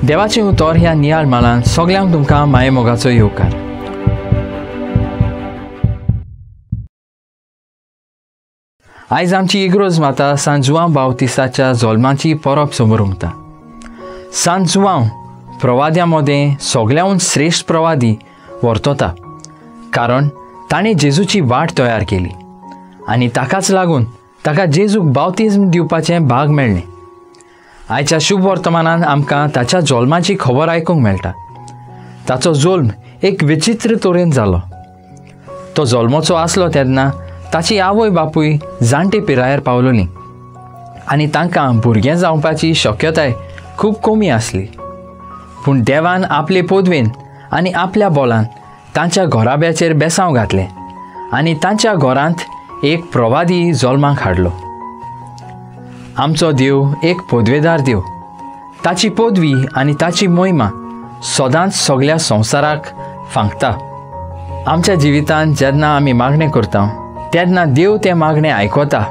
देवाचें उतर ह्या नियाळ मालान सगल्यांक तुमकां माये मोगाचो येवकार। आयज आमची इग्रोज माता सांत जुआंव बावतिस्ताच्या जल्माची परब समोर उमता। सांत जुआंव प्रवाद्यां मदें सगळ्यांहून श्रेष्ठ प्रवादी वर्तता, कारण ताणें जेजूची वाट तयार केली आनी ताकाच लागून ताका जेजूक बावतिस्म दिवपाचें भाग मेळ्ळें। आयच्या शुभ वर्तमानान आमकां ताच्या जल्माची खबर आयकूंक मेळटा। ताचो जल्म एक विचित्र तरेन जालो। तो जल्माचो आसलो तेन्ना ताची आवय बापूय जाणटे पिरायेर पावलोलीं आनी तांकां भुरगें जावपाची शक्यताय खूब कमी आसली। पूण देवान आपले पोदवेन आनी आपल्या बोलान तांच्या घोराब्याचेर बेसांव घातलें आनी तांच्या घरांत एक प्रवादी जल्माक हाडलो। आमचो देव एक पोदवेदार देव। ताची पोदवी आनी ताची मोहिमा सदांच सगळ्या संवसाराक फांकता। आमच्या जिवितांत जेन्ना आमी मागणें करता तेन्ना देव तें मागणें आयकता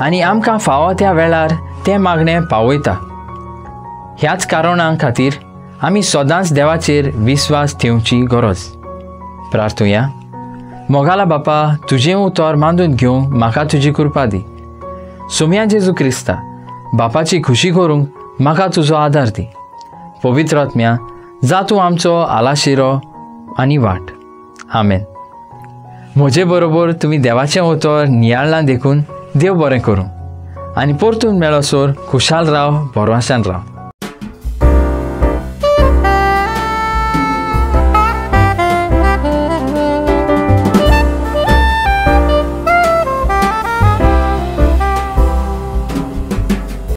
आनी आमकां फावो त्या वेळार तें मागणें पावयता। ह्याच कारणां खातीर आमी सदांच देवाचेर विस्वास ठेवची गरज। प्रार्थुया। मोगाला बापा, तुजें उतर मांडून घेवंक म्हाका तुजी कृपा दी। सुम्या जेजू क्रिस्ता, बापाची खुशी करूंक म्हाका तुजो आदार दी। पवित्र आत्म्या, जा तूं आमचो आलाशिरो आनी वाट। आमेन। म्हजे बरोबर तुमी देवाचें उतर नियाळां देखून देव बरें करूं आनी परतून मेळसोर खुशाल राव, बरवाशान राव।